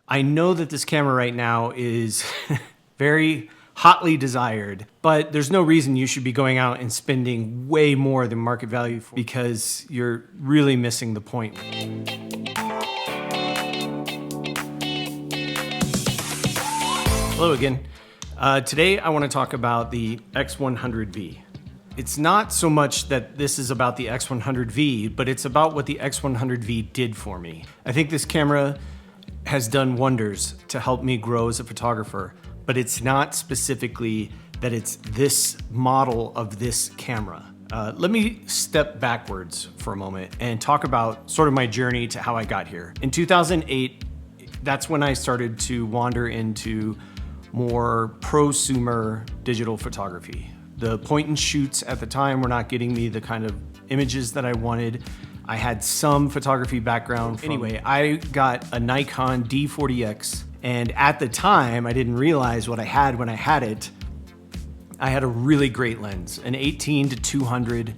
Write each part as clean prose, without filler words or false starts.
I know that this camera right now is very hotly desired, but there's no reason you should be going out and spending way more than market value for, because you're really missing the point. Hello again. Today I want to talk about the X100V. It's not so much that this is about the X100V, but it's about what the X100V did for me. I think this camera has done wonders to help me grow as a photographer, but it's not specifically that it's this model of this camera. Let me step backwards for a moment and talk about sort of my journey to how I got here. In 2008, that's when I started to wander into more prosumer digital photography. The point and shoots at the time were not getting me the kind of images that I wanted. I had some photography background. Anyway, I got a Nikon D40X, and at the time, I didn't realize what I had when I had it. I had a really great lens, an 18-200.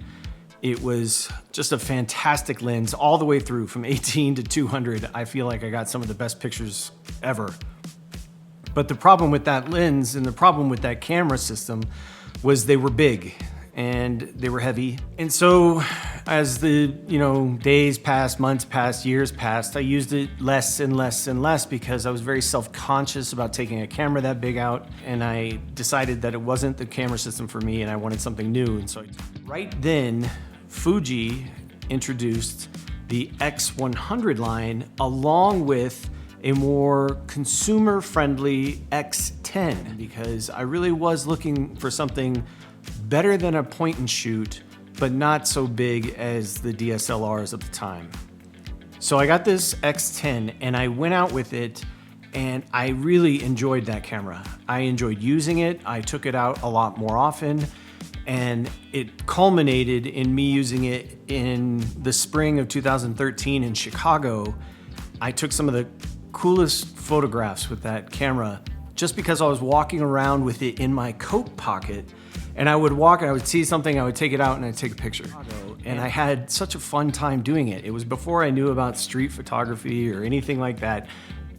It was just a fantastic lens all the way through from 18-200. I feel like I got some of the best pictures ever. But the problem with that lens and the problem with that camera system was they were big and they were heavy. And so as the days passed, months passed, years passed, I used it less and less and less because I was very self-conscious about taking a camera that big out, and I decided that it wasn't the camera system for me and I wanted something new. And so right then, Fuji introduced the X100 line along with a more consumer-friendly X10, because I really was looking for something better than a point and shoot, but not so big as the DSLRs at the time. So I got this X10 and I went out with it, and I really enjoyed that camera. I enjoyed using it. I took it out a lot more often, and it culminated in me using it in the spring of 2013 in Chicago. I took some of the coolest photographs with that camera just because I was walking around with it in my coat pocket, and I would walk and I would see something, I would take it out and I'd take a picture. And I had such a fun time doing it. It was before I knew about street photography or anything like that.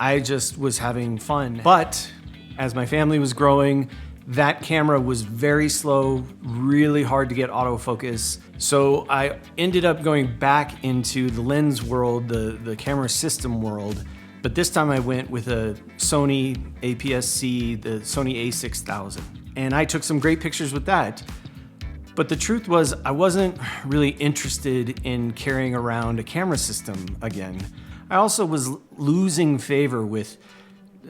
I just was having fun. But as my family was growing, that camera was very slow, really hard to get autofocus. So I ended up going back into the lens world, the camera system world. But this time I went with a Sony APS-C, the Sony a6000. And I took some great pictures with that. But the truth was, I wasn't really interested in carrying around a camera system again. I also was losing favor with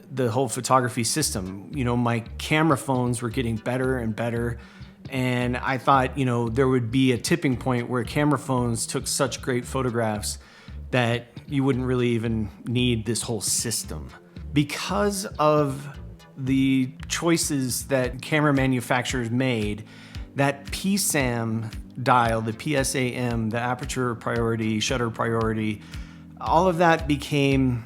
the whole photography system. My camera phones were getting better and better. And I thought, there would be a tipping point where camera phones took such great photographs that you wouldn't really even need this whole system. Because of the choices that camera manufacturers made, that PSAM dial, the PSAM, the aperture priority, shutter priority, all of that became,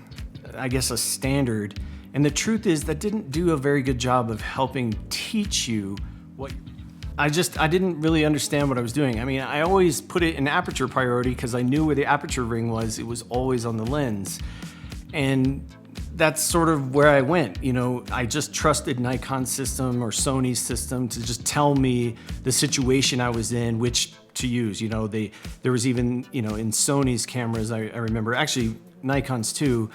I guess, a standard. And the truth is that didn't do a very good job of helping teach you what I didn't really understand what I was doing. I mean, I always put it in aperture priority because I knew where the aperture ring was. It was always on the lens. And that's sort of where I went. I just trusted Nikon's system or Sony's system to just tell me the situation I was in, which to use. There was even, in Sony's cameras, I remember, actually Nikon's too,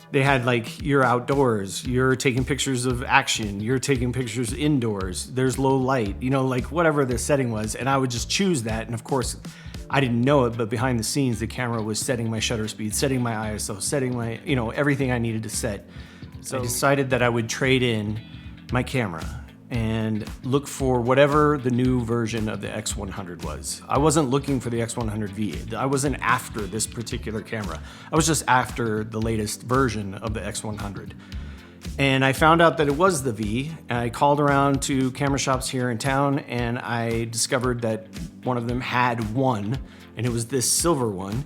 they had like, you're outdoors, you're taking pictures of action, you're taking pictures indoors, there's low light, like whatever the setting was. And I would just choose that. And of course, I didn't know it, but behind the scenes, the camera was setting my shutter speed, setting my ISO, setting my, everything I needed to set. So I decided that I would trade in my camera and look for whatever the new version of the X100 was. I wasn't looking for the X100V. I wasn't after this particular camera. I was just after the latest version of the X100. And I found out that it was the V, and I called around to camera shops here in town, and I discovered that one of them had one, and it was this silver one,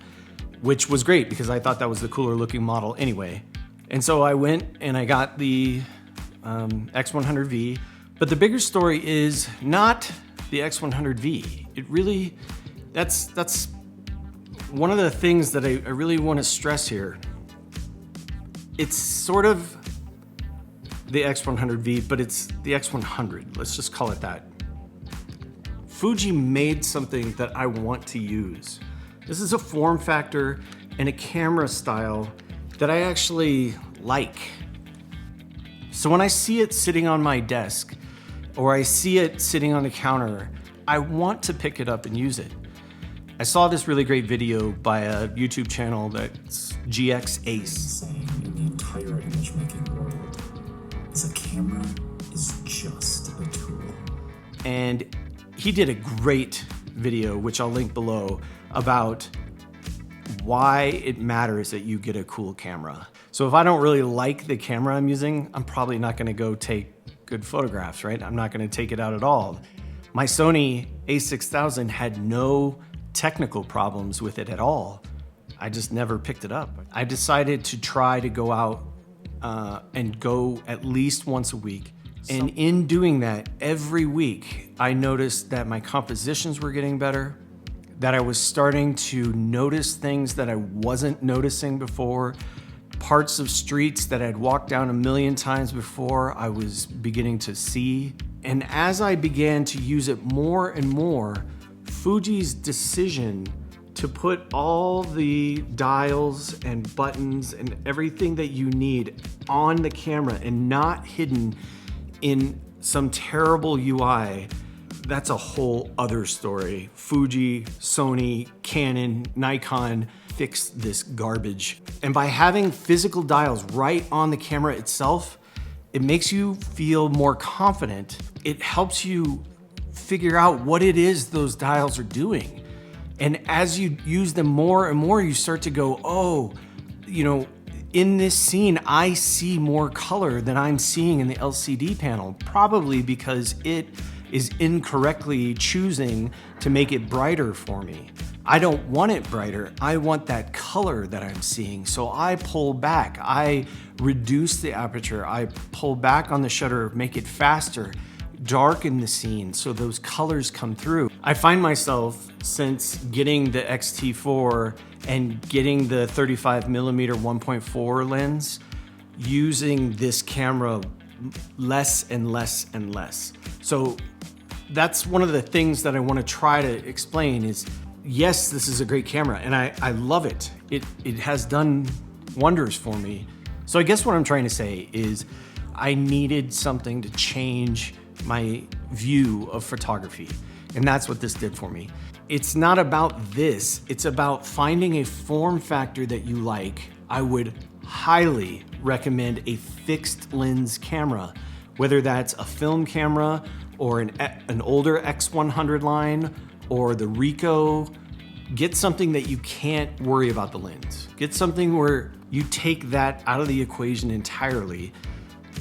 which was great because I thought that was the cooler looking model anyway. And so I went and I got the X100V. But the bigger story is not the X100V. It really, that's one of the things that I really want to stress here. It's sort of the X100V, but it's the X100. Let's just call it that. Fuji made something that I want to use. This is a form factor and a camera style that I actually like. So when I see it sitting on my desk, or I see it sitting on the counter, I want to pick it up and use it. I saw this really great video by a YouTube channel that's GX Ace. Saying in the entire image making world is a camera is just a tool. And he did a great video, which I'll link below, about why it matters that you get a cool camera. So if I don't really like the camera I'm using, I'm probably not gonna go take good photographs, right? I'm not gonna take it out at all. My Sony a6000 had no technical problems with it at all. I just never picked it up. I decided to try to go out and go at least once a week. And in doing that, every week, I noticed that my compositions were getting better, that I was starting to notice things that I wasn't noticing before, parts of streets that I'd walked down a million times before, I was beginning to see. And as I began to use it more and more, Fuji's decision to put all the dials and buttons and everything that you need on the camera and not hidden in some terrible UI, that's a whole other story. Fuji, Sony, Canon, Nikon fixed this garbage. And by having physical dials right on the camera itself, it makes you feel more confident. It helps you figure out what it is those dials are doing. And as you use them more and more, you start to go, oh, you know, in this scene, I see more color than I'm seeing in the LCD panel, probably because it is incorrectly choosing to make it brighter for me. I don't want it brighter. I want that color that I'm seeing. So I pull back, I reduce the aperture, I pull back on the shutter, make it faster, darken the scene so those colors come through. I find myself, since getting the X-T4 and getting the 35mm 1.4 lens, using this camera less and less and less. So that's one of the things that I want to try to explain is, yes, this is a great camera and I love it. It has done wonders for me. So I guess what I'm trying to say is I needed something to change my view of photography. And that's what this did for me. It's not about this, it's about finding a form factor that you like. I would highly recommend a fixed lens camera, whether that's a film camera or an older X100 line or the Ricoh. Get something that you can't worry about the lens. Get something where you take that out of the equation entirely.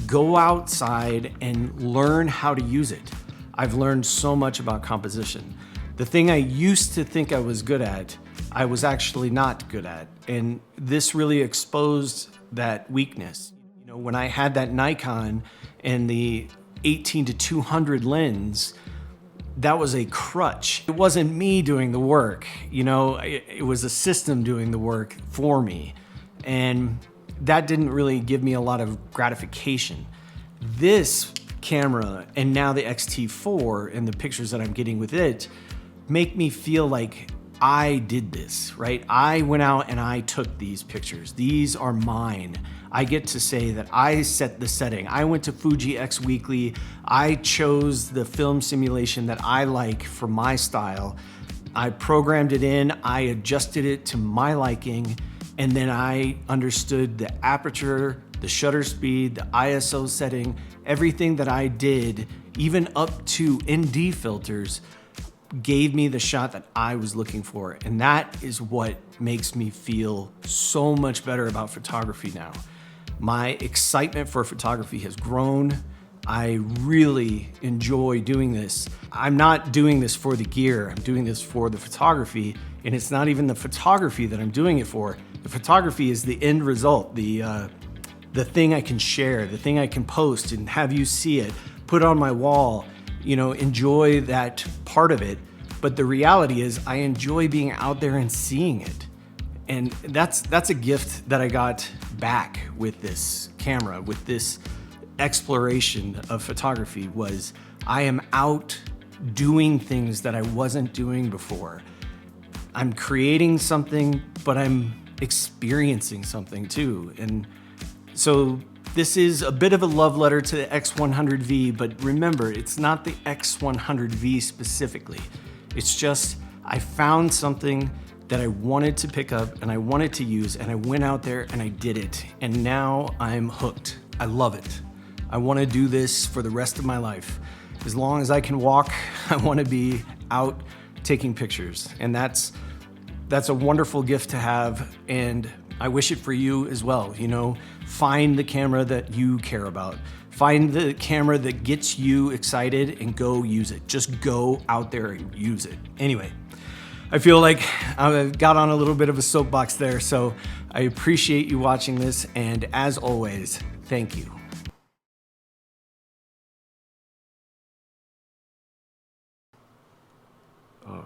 Go outside and learn how to use it. I've learned so much about composition. The thing I used to think I was good at, I was actually not good at. And this really exposed that weakness. You know, when I had that Nikon and the 18-200 lens, that was a crutch. It wasn't me doing the work, you know, it was a system doing the work for me. And that didn't really give me a lot of gratification. This camera and now the X-T4 and the pictures that I'm getting with it make me feel like I did this, right? I went out and I took these pictures. These are mine. I get to say that I set the setting. I went to Fuji X Weekly. I chose the film simulation that I like for my style. I programmed it in, I adjusted it to my liking, and then I understood the aperture, the shutter speed, the ISO setting, everything that I did, even up to ND filters, gave me the shot that I was looking for. And that is what makes me feel so much better about photography now. My excitement for photography has grown. I really enjoy doing this. I'm not doing this for the gear, I'm doing this for the photography, and it's not even the photography that I'm doing it for. The photography is the end result, the thing I can share, the thing I can post and have you see it, put on my wall, you know, enjoy that part of it. But the reality is I enjoy being out there and seeing it. And that's a gift that I got back with this camera, with this exploration of photography. Was I am out doing things that I wasn't doing before. I'm creating something, but I'm experiencing something too. And so this is a bit of a love letter to the X100V, but remember, it's not the X100V specifically. It's just, I found something that I wanted to pick up and I wanted to use, and I went out there and I did it. And now I'm hooked. I love it. I want to do this for the rest of my life. As long as I can walk, I want to be out taking pictures. And that's a wonderful gift to have, and I wish it for you as well. You know, find the camera that you care about. Find the camera that gets you excited and go use it. Just go out there and use it. Anyway, I feel like I got on a little bit of a soapbox there, so I appreciate you watching this, and as always, thank you. Oh,